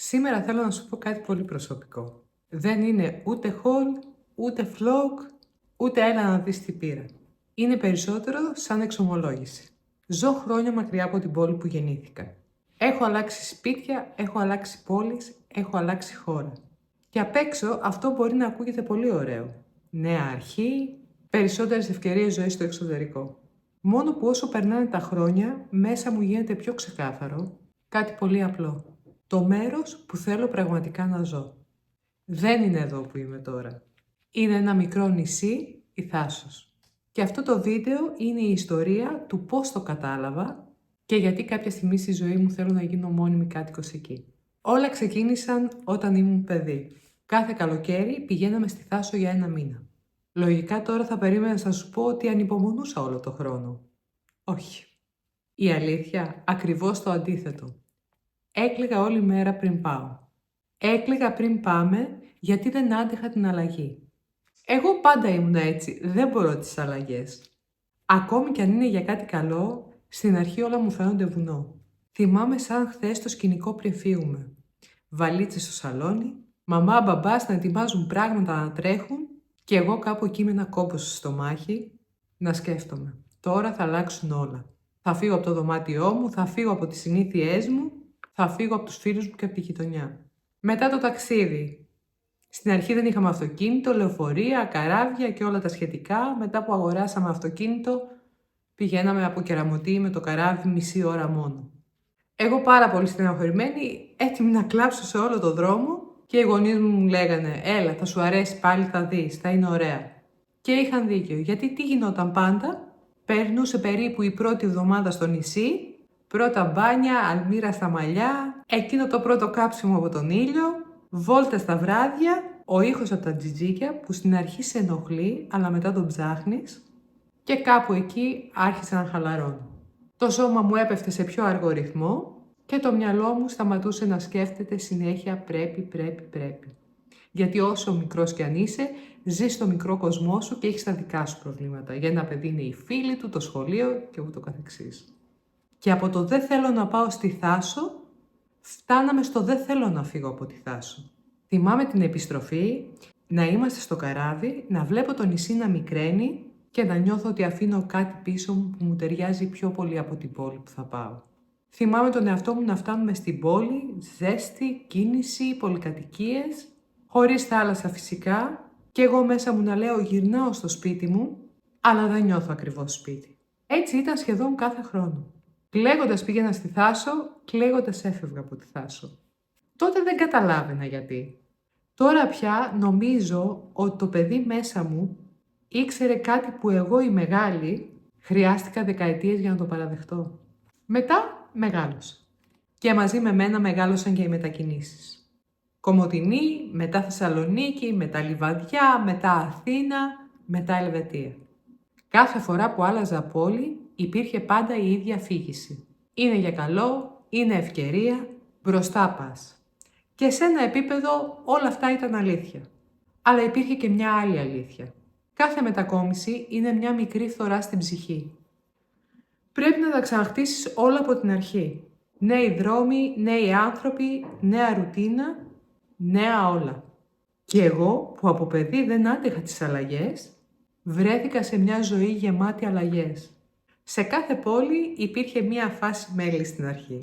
Σήμερα θέλω να σου πω κάτι πολύ προσωπικό. Δεν είναι ούτε haul, ούτε vlog, ούτε έλα να δεις τι πήρα. Είναι περισσότερο σαν εξομολόγηση. Ζω χρόνια μακριά από την πόλη που γεννήθηκα. Έχω αλλάξει σπίτια, έχω αλλάξει πόλεις, έχω αλλάξει χώρα. Και απ' έξω αυτό μπορεί να ακούγεται πολύ ωραίο. Νέα αρχή, περισσότερες ευκαιρίες ζωής στο εξωτερικό. Μόνο που όσο περνάνε τα χρόνια, μέσα μου γίνεται πιο ξεκάθαρο κάτι πολύ απλό. Το μέρος που θέλω πραγματικά να ζω. Δεν είναι εδώ που είμαι τώρα. Είναι ένα μικρό νησί, η Θάσος. Και αυτό το βίντεο είναι η ιστορία του πώς το κατάλαβα και γιατί κάποια στιγμή στη ζωή μου θέλω να γίνω μόνιμη κάτοικος εκεί. Όλα ξεκίνησαν όταν ήμουν παιδί. Κάθε καλοκαίρι πηγαίναμε στη Θάσο για 1 μήνα. Λογικά τώρα θα περίμενα να σου πω ότι ανυπομονούσα όλο το χρόνο. Όχι. Η αλήθεια, ακριβώς το αντίθετο. Έκλαιγα όλη μέρα πριν πάω. Έκλαιγα πριν πάμε γιατί δεν άντεχα την αλλαγή. Εγώ πάντα ήμουν έτσι, δεν μπορώ τις αλλαγές. Ακόμη κι αν είναι για κάτι καλό, στην αρχή όλα μου φαίνονται βουνό. Θυμάμαι σαν χθες το σκηνικό πριν φύγουμε. Βαλίτσες στο σαλόνι, μαμά μπαμπάς να ετοιμάζουν πράγματα να τρέχουν και εγώ κάπου εκεί με ένα κόμπο στο στομάχι να σκέφτομαι. Τώρα θα αλλάξουν όλα. Θα φύγω από το δωμάτιό μου, θα φύγω από τις συνήθειές μου, θα φύγω από τους φίλους μου και από τη γειτονιά. Μετά το ταξίδι. Στην αρχή δεν είχαμε αυτοκίνητο, λεωφορεία, καράβια και όλα τα σχετικά. Μετά που αγοράσαμε αυτοκίνητο, πηγαίναμε από Κεραμωτή με το καράβι μισή ώρα μόνο. Εγώ πάρα πολύ στεναχωρημένη, έτοιμη να κλάψω σε όλο το δρόμο και οι γονείς μου λέγανε «Έλα, θα σου αρέσει πάλι, θα δεις, θα είναι ωραία». Και είχαν δίκιο, γιατί τι γινόταν πάντα? Περνούσε περίπου η πρώτη εβδομάδα στο νησί, πρώτα μπάνια, αλμύρα στα μαλλιά, εκείνο το πρώτο κάψιμο από τον ήλιο, βόλτα στα βράδια, ο ήχος από τα τζιτζίκια που στην αρχή σε ενοχλεί, αλλά μετά τον ψάχνεις και κάπου εκεί άρχισα να χαλαρώνω. Το σώμα μου έπεφτε σε πιο αργό ρυθμό και το μυαλό μου σταματούσε να σκέφτεται συνέχεια πρέπει. Γιατί όσο μικρός κι αν είσαι, ζεις στο μικρό κοσμό σου και έχεις τα δικά σου προβλήματα. Για ένα παιδί είναι οι φίλοι του, το σχολείο και ούτω καθεξής. Και από το δεν θέλω να πάω στη Θάσο, φτάναμε στο δεν θέλω να φύγω από τη Θάσο. Θυμάμαι την επιστροφή, να είμαστε στο καράβι, να βλέπω το νησί να μικραίνει και να νιώθω ότι αφήνω κάτι πίσω μου που μου ταιριάζει πιο πολύ από την πόλη που θα πάω. Θυμάμαι τον εαυτό μου να φτάνουμε στην πόλη, ζέστη, κίνηση, πολυκατοικίες, χωρίς θάλασσα φυσικά, και εγώ μέσα μου να λέω γυρνάω στο σπίτι μου, αλλά δεν νιώθω ακριβώς σπίτι. Έτσι ήταν σχεδόν κάθε χρόνο. Κλαίγοντας πήγαινα στη Θάσο, κλαίγοντας έφευγα από τη Θάσο. Τότε δεν καταλάβαινα γιατί. Τώρα πια νομίζω ότι το παιδί μέσα μου ήξερε κάτι που εγώ η μεγάλη χρειάστηκα δεκαετίες για να το παραδεχτώ. Μετά μεγάλωσα. Και μαζί με μένα μεγάλωσαν και οι μετακινήσεις. Κομοτηνή, μετά Θεσσαλονίκη, μετά Λιβαδιά, μετά Αθήνα, μετά Ελβετία. Κάθε φορά που άλλαζα πόλη υπήρχε πάντα η ίδια αφήγηση. Είναι για καλό, είναι ευκαιρία, μπροστά πας. Και σε ένα επίπεδο όλα αυτά ήταν αλήθεια. Αλλά υπήρχε και μια άλλη αλήθεια. Κάθε μετακόμιση είναι μια μικρή φθορά στην ψυχή. Πρέπει να τα ξαναχτίσεις όλα από την αρχή. Νέοι δρόμοι, νέοι άνθρωποι, νέα ρουτίνα, νέα όλα. Και εγώ που από παιδί δεν άντεχα τις αλλαγές, βρέθηκα σε μια ζωή γεμάτη αλλαγές. Σε κάθε πόλη υπήρχε μια φάση μέλη στην αρχή.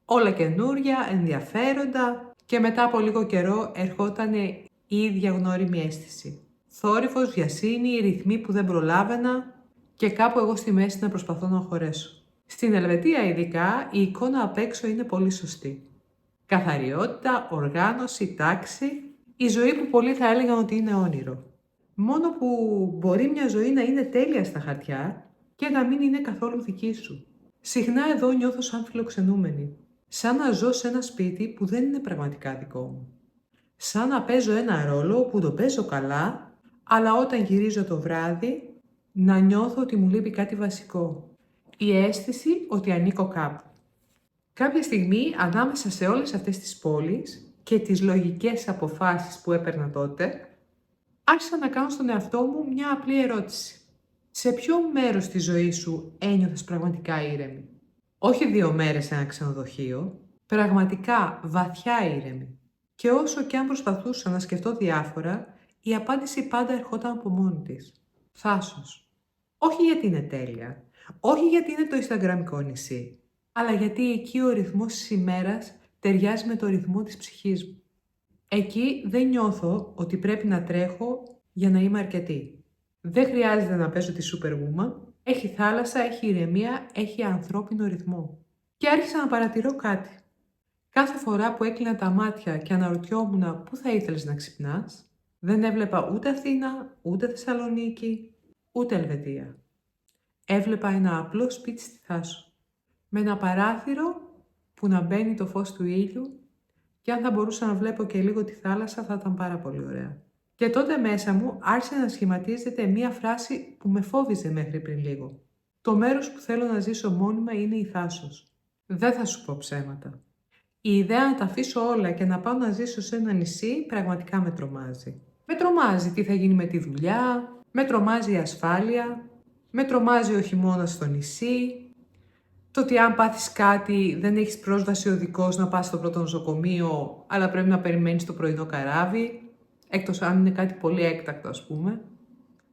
Όλα καινούρια, ενδιαφέροντα και μετά από λίγο καιρό ερχότανε η ίδια γνώριμη αίσθηση. Θόρυβος, βιασύνη, ρυθμοί που δεν προλάβαινα και κάπου εγώ στη μέση να προσπαθώ να χωρέσω. Στην Ελβετία ειδικά η εικόνα απ' έξω είναι πολύ σωστή. Καθαριότητα, οργάνωση, τάξη, η ζωή που πολλοί θα έλεγαν ότι είναι όνειρο. Μόνο που μπορεί μια ζωή να είναι τέλεια στα χαρτιά και να μην είναι καθόλου δική σου. Συχνά εδώ νιώθω σαν φιλοξενούμενη. Σαν να ζω σε ένα σπίτι που δεν είναι πραγματικά δικό μου. Σαν να παίζω ένα ρόλο που το παίζω καλά, αλλά όταν γυρίζω το βράδυ, να νιώθω ότι μου λείπει κάτι βασικό. Η αίσθηση ότι ανήκω κάπου. Κάποια στιγμή, ανάμεσα σε όλες αυτές τις πόλεις και τις λογικές αποφάσεις που έπαιρνα τότε, άρχισα να κάνω στον εαυτό μου μια απλή ερώτηση. Σε ποιο μέρος της ζωής σου ένιωθες πραγματικά ήρεμη? Όχι 2 μέρες σε ένα ξενοδοχείο, Πραγματικά βαθιά ήρεμη. Και όσο και αν προσπαθούσα να σκεφτώ διάφορα, η απάντηση πάντα ερχόταν από μόνη της. Θάσος. Όχι γιατί είναι τέλεια, όχι γιατί είναι το Ινσταγραμμικό νησί, αλλά γιατί εκεί ο ρυθμός της ημέρας ταιριάζει με το ρυθμό της ψυχής μου. Εκεί δεν νιώθω ότι πρέπει να τρέχω για να είμαι αρκετή. Δεν χρειάζεται να παίζω τη Superwoman, έχει θάλασσα, έχει ηρεμία, έχει ανθρώπινο ρυθμό. Και άρχισα να παρατηρώ κάτι. Κάθε φορά που έκλεινα τα μάτια και αναρωτιόμουν πού θα ήθελες να ξυπνάς, δεν έβλεπα ούτε Αθήνα, ούτε Θεσσαλονίκη, ούτε Ελβετία. Έβλεπα ένα απλό σπίτι στη Θάσο, με ένα παράθυρο που να μπαίνει το φως του ήλιου και αν θα μπορούσα να βλέπω και λίγο τη θάλασσα θα ήταν πάρα πολύ ωραία. Και τότε μέσα μου άρχισε να σχηματίζεται μία φράση που με φόβιζε μέχρι πριν λίγο. Το μέρος που θέλω να ζήσω μόνιμα είναι η Θάσος. Δεν θα σου πω ψέματα. Η ιδέα να τα αφήσω όλα και να πάω να ζήσω σε ένα νησί πραγματικά με τρομάζει. Με τρομάζει τι θα γίνει με τη δουλειά, με τρομάζει η ασφάλεια, με τρομάζει ο χειμώνας στο νησί, το ότι αν πάθεις κάτι δεν έχεις πρόσβαση οδικός να πας στο πρώτο νοσοκομείο, αλλά πρέπει να περιμένεις το πρωινό καράβι, εκτός αν είναι κάτι πολύ έκτακτο ας πούμε.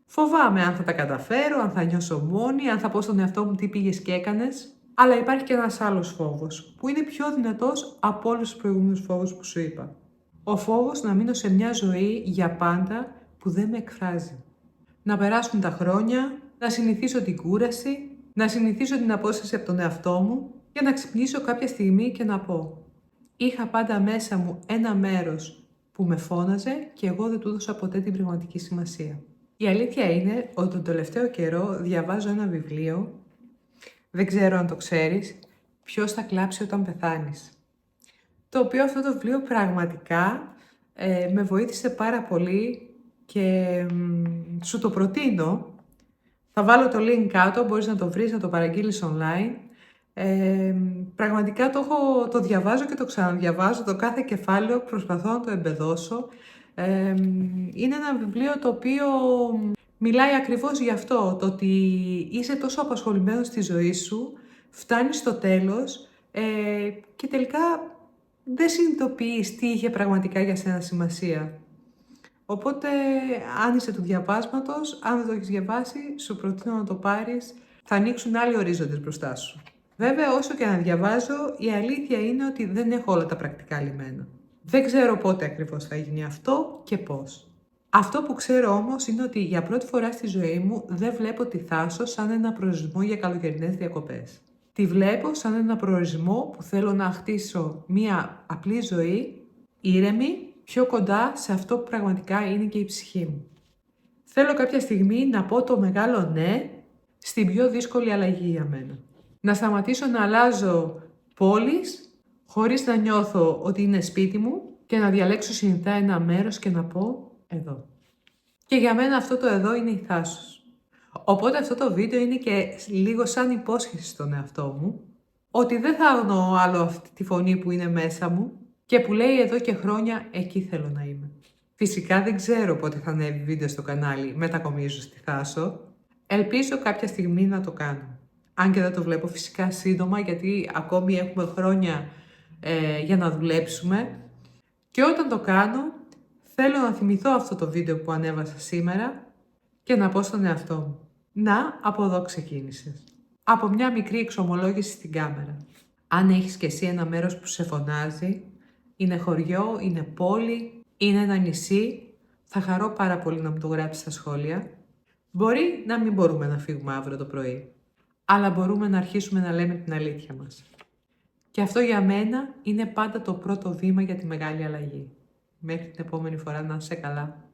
Φοβάμαι αν θα τα καταφέρω, αν θα νιώσω μόνη, αν θα πω στον εαυτό μου τι πήγες και έκανες. Αλλά υπάρχει και ένας άλλος φόβος, που είναι πιο δυνατός από όλους τους προηγούμενους φόβους που σου είπα. Ο φόβος να μείνω σε μια ζωή για πάντα που δεν με εκφράζει. Να περάσουν τα χρόνια, να συνηθίσω την κούραση, να συνηθίσω την απόσταση από τον εαυτό μου και να ξυπνήσω κάποια στιγμή και να πω «Είχα πάντα μέσα μου ένα μέρος που με φώναζε και εγώ δεν του έδωσα ποτέ την πραγματική σημασία». Η αλήθεια είναι ότι τον τελευταίο καιρό διαβάζω ένα βιβλίο. Δεν ξέρω αν το ξέρεις, «Ποιος θα κλάψει όταν πεθάνεις». Το οποίο αυτό το βιβλίο πραγματικά με βοήθησε πάρα πολύ και σου το προτείνω. Θα βάλω το link κάτω, μπορείς να το βρεις, να το παραγγείλεις online. Πραγματικά το διαβάζω και το ξαναδιαβάζω, το κάθε κεφάλαιο προσπαθώ να το εμπεδώσω. Είναι ένα βιβλίο το οποίο μιλάει ακριβώς γι' αυτό, το ότι είσαι τόσο απασχολημένος στη ζωή σου, φτάνεις στο τέλος και τελικά δεν συνειδητοποιείς τι είχε πραγματικά για σένα σημασία. Οπότε, αν είσαι του διαβάσματος, αν δεν το έχεις διαβάσει, σου προτείνω να το πάρεις, θα ανοίξουν άλλοι ορίζοντες μπροστά σου. Βέβαια, όσο και να διαβάζω, η αλήθεια είναι ότι δεν έχω όλα τα πρακτικά λυμμένα. Δεν ξέρω πότε ακριβώς θα γίνει αυτό και πώς. Αυτό που ξέρω όμως είναι ότι για πρώτη φορά στη ζωή μου δεν βλέπω τη Θάσο σαν ένα προορισμό για καλοκαιρινές διακοπές. Τη βλέπω σαν ένα προορισμό που θέλω να χτίσω μία απλή ζωή, ήρεμη, πιο κοντά σε αυτό που πραγματικά είναι και η ψυχή μου. Θέλω κάποια στιγμή να πω το μεγάλο ναι στην πιο δύσκολη αλλαγή για μένα. Να σταματήσω να αλλάζω πόλεις χωρίς να νιώθω ότι είναι σπίτι μου και να διαλέξω συνειδητά ένα μέρος και να πω εδώ. Και για μένα αυτό το εδώ είναι η Θάσος. Οπότε αυτό το βίντεο είναι και λίγο σαν υπόσχεση στον εαυτό μου ότι δεν θα αγνοώ άλλο αυτή τη φωνή που είναι μέσα μου και που λέει εδώ και χρόνια εκεί θέλω να είμαι. Φυσικά δεν ξέρω πότε θα ανέβει βίντεο στο κανάλι μετακομίζω στη Θάσο. Ελπίζω κάποια στιγμή να το κάνω. Αν και δεν το βλέπω φυσικά σύντομα γιατί ακόμη έχουμε χρόνια για να δουλέψουμε. Και όταν το κάνω θέλω να θυμηθώ αυτό το βίντεο που ανέβασα σήμερα και να πω στον εαυτό μου. Να, από εδώ ξεκίνησες. Από μια μικρή εξομολόγηση στην κάμερα. Αν έχεις κι εσύ ένα μέρος που σε φωνάζει, είναι χωριό, είναι πόλη, είναι ένα νησί, θα χαρώ πάρα πολύ να μου το γράψεις στα σχόλια. Μπορεί να μην μπορούμε να φύγουμε αύριο το πρωί, αλλά μπορούμε να αρχίσουμε να λέμε την αλήθεια μας. Και αυτό για μένα είναι πάντα το πρώτο βήμα για τη μεγάλη αλλαγή. Μέχρι την επόμενη φορά να είσαι καλά.